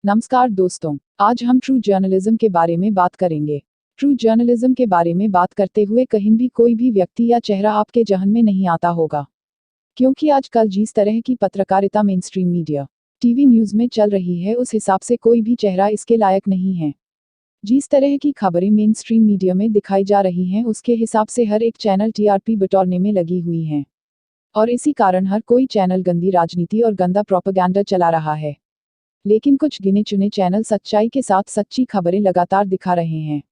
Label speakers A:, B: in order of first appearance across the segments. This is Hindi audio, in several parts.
A: नमस्कार दोस्तों, आज हम ट्रू जर्नलिज्म के बारे में बात करेंगे। ट्रू जर्नलिज्म के बारे में बात करते हुए कहीं भी कोई भी व्यक्ति या चेहरा आपके जहन में नहीं आता होगा, क्योंकि आजकल जिस तरह की पत्रकारिता मेनस्ट्रीम मीडिया, टीवी न्यूज़ में चल रही है, उस हिसाब से कोई भी चेहरा इसके लायक नहीं है। जिस तरह की खबरें मेनस्ट्रीम मीडिया में दिखाई जा रही हैं, उसके हिसाब से हर एक चैनल टीआरपी बटोरने में लगी हुई हैं, और इसी कारण हर कोई चैनल गंदी राजनीति और गंदा प्रोपेगेंडा चला रहा है। लेकिन कुछ गिने चुने चैनल सच्चाई के साथ सच्ची खबरें लगातार दिखा रहे हैं।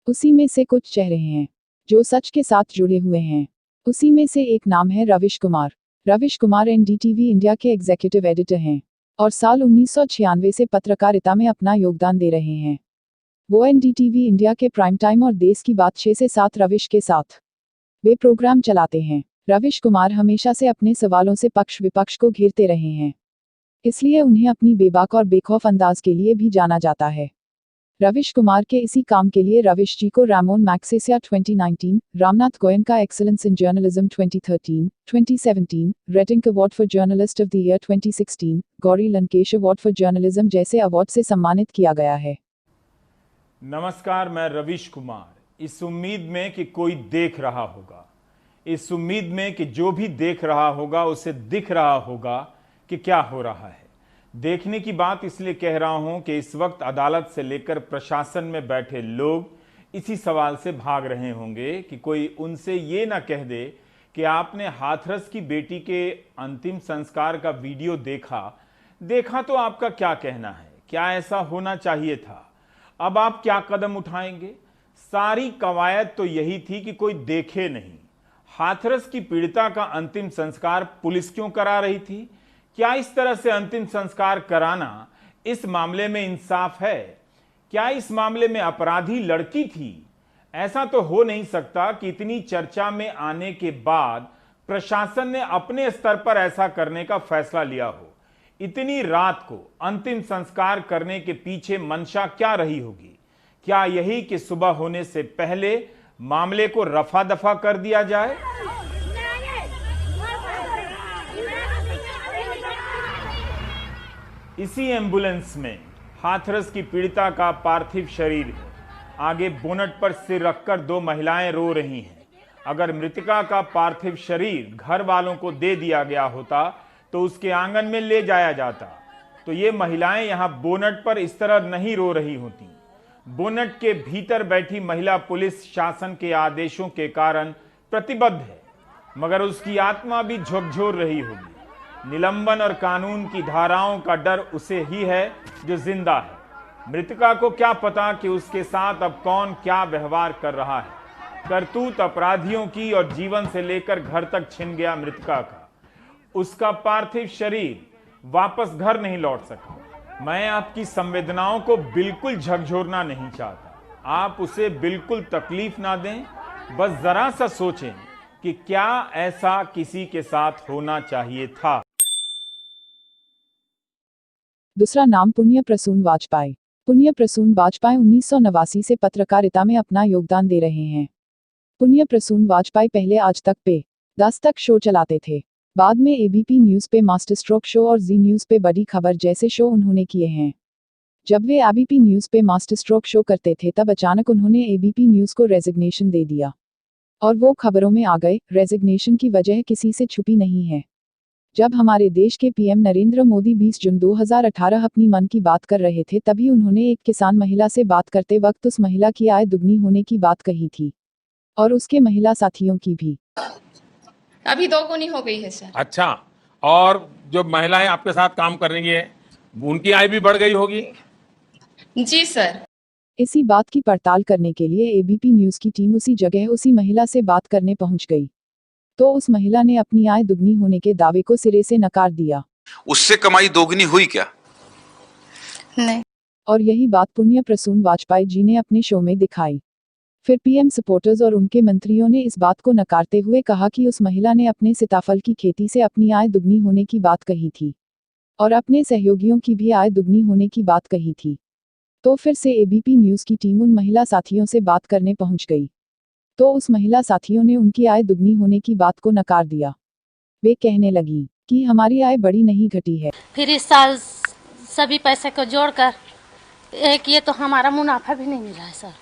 A: उसी में से कुछ चेहरे हैं जो सच के साथ जुड़े हुए हैं। उसी में से एक नाम है रविश कुमार। रविश कुमार एनडीटीवी इंडिया के एग्जीक्यूटिव एडिटर हैं और साल 1996 से पत्रकारिता में अपना योगदान दे रहे हैं। वो एनडीटीवी इंडिया के प्राइम टाइम और देश की बात 6 से 7 रविश के साथ वे प्रोग्राम चलाते हैं। रविश कुमार हमेशा से अपने सवालों से पक्ष विपक्ष को घेरते रहे हैं, इसलिए उन्हें अपनी बेबाक और बेखौफ अंदाज के लिए भी जाना जाता है। रविश कुमार के इसी काम के लिए रविश जी को रामोन Magsaysay 2019, Ramnath Goenka excellence in journalism 2013, 2017, rating award for journalist of the year 2016, Gauri Lankesh award for journalism जैसे अवार्ड से सम्मानित किया गया है।
B: नमस्कार, मैं रविश कुमार। इस उम्मीद में कि कोई देख रहा होगा, इस उम्मीद में कि जो भी देख रहा होगा उसे दिख रहा होगा कि क्या हो रहा है। देखने की बात इसलिए कह रहा हूं कि इस वक्त अदालत से लेकर प्रशासन में बैठे लोग इसी सवाल से भाग रहे होंगे कि कोई उनसे ये ना कह दे कि आपने हाथरस की बेटी के अंतिम संस्कार का वीडियो देखा तो आपका क्या कहना है, क्या ऐसा होना चाहिए था, अब आप क्या कदम उठाएंगे। सारी कवायद तो यही थी कि कोई देखे नहीं। हाथरस की पीड़िता का अंतिम संस्कार पुलिस क्यों करा रही थी? क्या इस तरह से अंतिम संस्कार कराना इस मामले में इंसाफ है? क्या इस मामले में अपराधी लड़की थी? ऐसा तो हो नहीं सकता कि इतनी चर्चा में आने के बाद प्रशासन ने अपने स्तर पर ऐसा करने का फैसला लिया हो। इतनी रात को अंतिम संस्कार करने के पीछे मंशा क्या रही होगी? क्या यही कि सुबह होने से पहले मामले को रफा दफा कर दिया जाए? इसी एम्बुलेंस में हाथरस की पीड़िता का पार्थिव शरीर है। आगे बोनट पर सिर रखकर दो महिलाएं रो रही हैं। अगर मृतका का पार्थिव शरीर घर वालों को दे दिया गया होता तो उसके आंगन में ले जाया जाता, तो ये महिलाएं यहां बोनट पर इस तरह नहीं रो रही होती। बोनट के भीतर बैठी महिला पुलिस शासन के आदेशों के कारण प्रतिबद्ध है, मगर उसकी आत्मा भी झकझोर रही होगी। निलंबन और कानून की धाराओं का डर उसे ही है जो जिंदा है। मृतका को क्या पता कि उसके साथ अब कौन क्या व्यवहार कर रहा है। करतूत अपराधियों की और जीवन से लेकर घर तक छिन गया मृतका का। उसका पार्थिव शरीर वापस घर नहीं लौट सका। मैं आपकी संवेदनाओं को बिल्कुल झकझोरना नहीं चाहता। आप उसे बिल्कुल तकलीफ ना दें, बस जरा सा सोचें कि क्या ऐसा किसी के साथ होना चाहिए था।
A: दूसरा नाम पुण्य प्रसून वाजपेयी। पुण्य प्रसून वाजपेयी 1989 से पत्रकारिता में अपना योगदान दे रहे हैं। पुण्य प्रसून वाजपेयी पहले आज तक पे 10 तक शो चलाते थे। बाद में एबीपी न्यूज़ पे मास्टर स्ट्रोक शो और जी न्यूज़ पे बड़ी खबर जैसे शो उन्होंने किए हैं। जब वे एबीपी न्यूज़ पे मास्टर स्ट्रोक शो करते थे तब अचानक उन्होंने एबीपी न्यूज़ को रेजिग्नेशन दे दिया और वो खबरों में आ गए। रेजिग्नेशन की वजह किसी से छुपी नहीं है। जब हमारे देश के पीएम नरेंद्र मोदी 20 जून 2018 अपनी मन की बात कर रहे थे, तभी उन्होंने एक किसान महिला से बात करते वक्त उस महिला की आय दुगनी होने की बात कही थी और उसके महिला साथियों की भी।
C: अभी 2 गुनी हो गई है सर।
D: अच्छा, और जो महिलाएं आपके साथ काम कर रही है उनकी आय भी बढ़ गई होगी?
C: जी सर।
A: इसी बात की पड़ताल करने के लिए एबीपी न्यूज़ की टीम उसी जगह उसी महिला से बात करने पहुंच गई, तो उस महिला ने अपनी आय दुगनी होने के दावे को सिरे से नकार दिया।
E: उससे कमाई दोगुनी हुई क्या?
C: नहीं।
A: और यही बात पुण्य प्रसून वाजपेयी जी ने अपने शो में दिखाई। फिर पीएम सपोर्टर्स और उनके मंत्रियों ने इस बात को नकारते हुए कहा कि उस महिला ने अपने सीताफल की खेती से अपनी आय दुगनी होने की बात कही थी और अपने सहयोगियों की भी आय दुगनी होने की बात कही थी। तो फिर से एबीपी न्यूज़ की टीम उन महिला साथियों से बात करने पहुंच गई, तो उस महिला साथियों ने उनकी आय दुगनी होने की बात को नकार दिया। वे कहने लगी कि हमारी आय बड़ी नहीं घटी है।
F: फिर इस साल सभी पैसे को जोड़कर एक ये तो हमारा मुनाफा भी नहीं मिला है सर।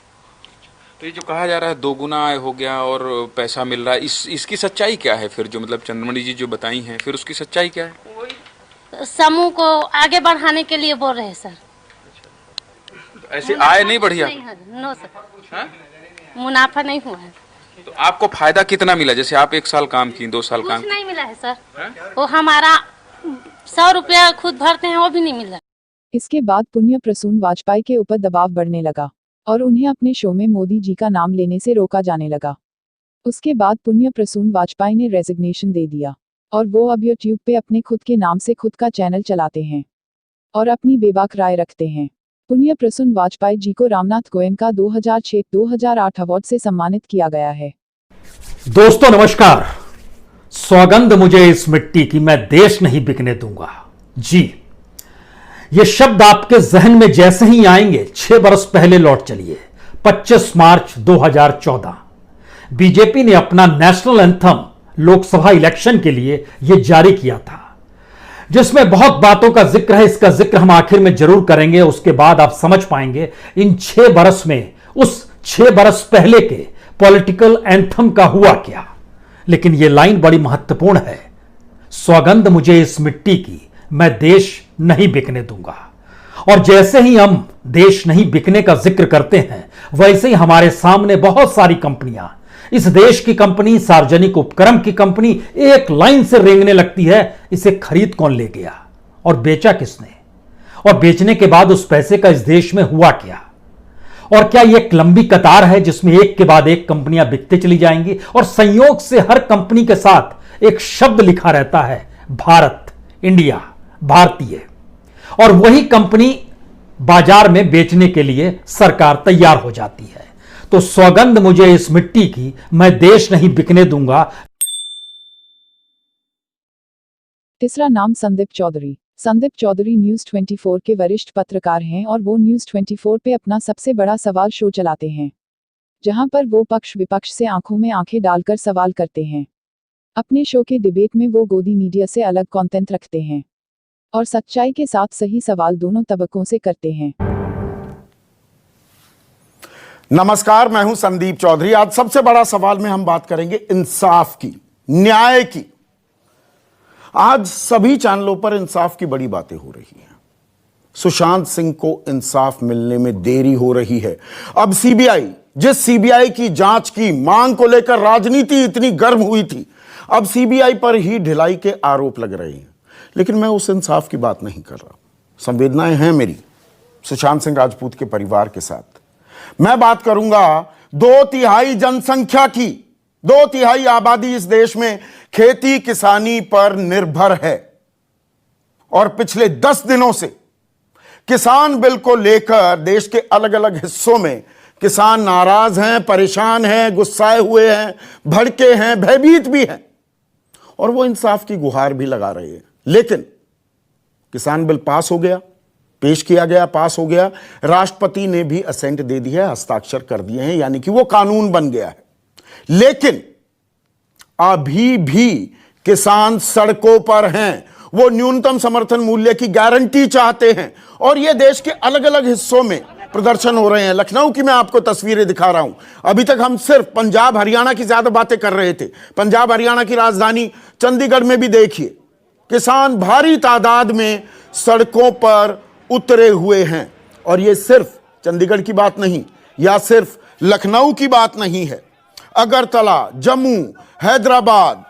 E: तो ये जो कहा जा रहा है दोगुना आय हो गया और पैसा मिल रहा है, इसकी सच्चाई क्या है फिर? जो मतलब चंद्रमणि जी जो बताई हैं, फिर उसकी सच्चाई क्या है?
F: समूह को आगे बढ़ाने के लिए बोल रहे हैं सर।
E: ऐसे आय नहीं बढ़िया?
F: नो सर, मुनाफा नहीं हुआ है।
E: तो आपको फायदा कितना मिला? जैसे आप 1 साल काम की, 2 साल काम?
F: कुछ नहीं मिला है सर। वो हमारा 100 रुपया खुद भरते हैं वो भी नहीं मिला।
A: इसके बाद पुण्य प्रसून वाजपेयी के ऊपर दबाव बढ़ने लगा और उन्हें अपने शो में मोदी जी का नाम लेने से रोका जाने लगा। उसके बाद पुण्य प्रसून वाजपेयी ने रेजिग्नेशन दे दिया और वो अब यूट्यूब पे अपने खुद के नाम से खुद का चैनल चलाते हैं और अपनी बेबाक राय रखते हैं। पुण्य प्रसून वाजपेयी जी को रामनाथ गोयनका 2006-2008 अवार्ड से सम्मानित किया गया है।
G: दोस्तों नमस्कार। सौगंध मुझे इस मिट्टी की, मैं देश नहीं बिकने दूंगा। जी, ये शब्द आपके जहन में जैसे ही आएंगे 6 बरस पहले लौट चलिए। 25 मार्च 2014 बीजेपी ने अपना नेशनल एंथम लोकसभा इलेक्शन के लिए यह जारी किया था, जिसमें बहुत बातों का जिक्र है। इसका जिक्र हम आखिर में जरूर करेंगे। उसके बाद आप समझ पाएंगे इन 6 बरस में उस 6 बरस पहले के पॉलिटिकल एंथम का हुआ क्या। लेकिन यह लाइन बड़ी महत्वपूर्ण है, सौगंध मुझे इस मिट्टी की, मैं देश नहीं बिकने दूंगा। और जैसे ही हम देश नहीं बिकने का जिक्र करते हैं, वैसे ही हमारे सामने बहुत सारी कंपनियां, इस देश की कंपनी, सार्वजनिक उपक्रम की कंपनी एक लाइन से रेंगने लगती है, इसे खरीद कौन ले गया और बेचा किसने, और बेचने के बाद उस पैसे का इस देश में हुआ क्या। और क्या यह एक लंबी कतार है जिसमें एक के बाद एक कंपनियां बिकते चली जाएंगी और संयोग से हर कंपनी के साथ एक शब्द लिखा रहता है, भारत, इंडिया, भारतीय, और वही कंपनी बाजार में बेचने के लिए सरकार तैयार हो जाती है। तो सौगंध मुझे इस मिट्टी की, मैं देश नहीं बिकने दूंगा।
A: तीसरा नाम संदीप चौधरी। संदीप चौधरी न्यूज़ 24 के वरिष्ठ पत्रकार हैं और वो न्यूज़ 24 पे अपना सबसे बड़ा सवाल शो चलाते हैं, जहां पर वो पक्ष विपक्ष से आंखों में आंखें डालकर सवाल करते हैं। अपने शो के डिबेट में वो गोदी मीडिया से अलग कंटेंट रखते हैं और सच्चाई के साथ सही सवाल दोनों तबकों से करते हैं।
H: नमस्कार, मैं हूं संदीप चौधरी। आज सबसे बड़ा सवाल में हम बात करेंगे इंसाफ की, न्याय की। आज सभी चैनलों पर इंसाफ की बड़ी बातें हो रही हैं। सुशांत सिंह को इंसाफ मिलने में देरी हो रही है। अब सीबीआई, जिस सीबीआई की जांच की मांग को लेकर राजनीति इतनी गर्म हुई थी, अब सीबीआई पर ही ढिलाई के आरोप लग रहे हैं। लेकिन मैं उस इंसाफ की बात नहीं कर रहा। संवेदनाएं हैं मेरी सुशांत सिंह राजपूत के परिवार के साथ। मैं बात करूंगा 2/3 जनसंख्या की, 2/3 आबादी इस देश में खेती किसानी पर निर्भर है और पिछले 10 दिनों से किसान बिल को लेकर देश के अलग अलग हिस्सों में किसान नाराज हैं, परेशान हैं, गुस्साए हुए हैं, भड़के हैं, भयभीत भी हैं और वो इंसाफ की गुहार भी लगा रहे हैं। लेकिन किसान बिल पास हो गया, पेश किया गया, पास हो गया, राष्ट्रपति ने भी असेंट दे दी है, हस्ताक्षर कर दिए हैं, यानी कि वो कानून बन गया है। लेकिन अभी भी किसान सड़कों पर हैं। वो न्यूनतम समर्थन मूल्य की गारंटी चाहते हैं और ये देश के अलग अलग हिस्सों में प्रदर्शन हो रहे हैं। लखनऊ की मैं आपको तस्वीरें दिखा रहा हूं। अभी तक हम सिर्फ पंजाब हरियाणा की ज्यादा बातें कर रहे थे। पंजाब हरियाणा की राजधानी चंडीगढ़ में भी देखिए, किसान भारी तादाद में सड़कों पर उतरे हुए हैं। और ये सिर्फ चंडीगढ़ की बात नहीं, या सिर्फ लखनऊ की बात नहीं है। अगरतला, जम्मू, हैदराबाद,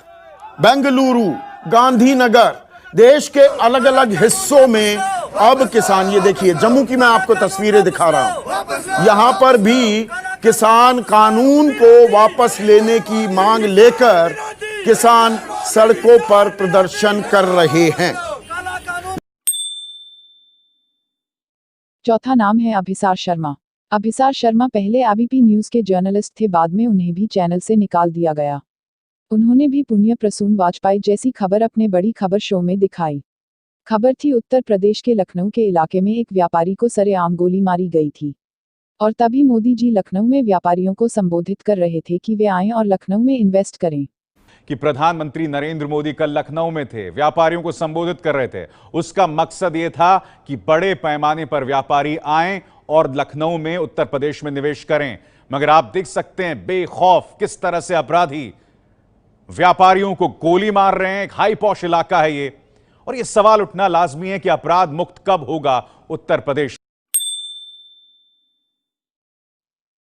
H: बेंगलुरु, गांधीनगर, देश के अलग अलग हिस्सों में अब किसान, ये देखिए जम्मू की मैं आपको तस्वीरें दिखा रहा हूं, यहां पर भी किसान कानून को वापस लेने की मांग लेकर किसान सड़कों पर प्रदर्शन कर रहे हैं।
A: चौथा नाम है अभिसार शर्मा। अभिसार शर्मा पहले एबीपी न्यूज के जर्नलिस्ट थे, बाद में उन्हें भी चैनल से निकाल दिया गया। उन्होंने भी पुण्य प्रसून वाजपेयी जैसी खबर अपने बड़ी खबर शो में दिखाई। खबर थी उत्तर प्रदेश के लखनऊ के इलाके में एक व्यापारी को सरेआम गोली मारी गई थी और तभी मोदी जी लखनऊ में व्यापारियों को संबोधित कर रहे थे कि वे आएं और लखनऊ में इन्वेस्ट करें।
I: कि प्रधानमंत्री नरेंद्र मोदी कल लखनऊ में थे, व्यापारियों को संबोधित कर रहे थे। उसका मकसद यह था कि बड़े पैमाने पर व्यापारी आएं और लखनऊ में, उत्तर प्रदेश में निवेश करें। मगर आप देख सकते हैं बेखौफ किस तरह से अपराधी व्यापारियों को गोली मार रहे हैं। एक हाई पॉश इलाका है ये, और यह सवाल उठना लाजमी है कि अपराध मुक्त कब होगा उत्तर प्रदेश।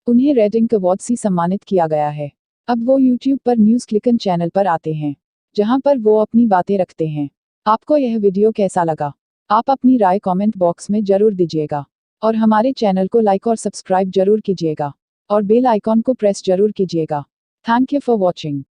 A: उन्हें रेटिंग अवार्ड से सम्मानित किया गया है। अब वो YouTube पर न्यूज़ क्लिकन चैनल पर आते हैं, जहां पर वो अपनी बातें रखते हैं। आपको यह वीडियो कैसा लगा? आप अपनी राय कमेंट बॉक्स में जरूर दीजिएगा, और हमारे चैनल को लाइक और सब्सक्राइब जरूर कीजिएगा, और बेल आइकॉन को प्रेस जरूर कीजिएगा। Thank you for watching.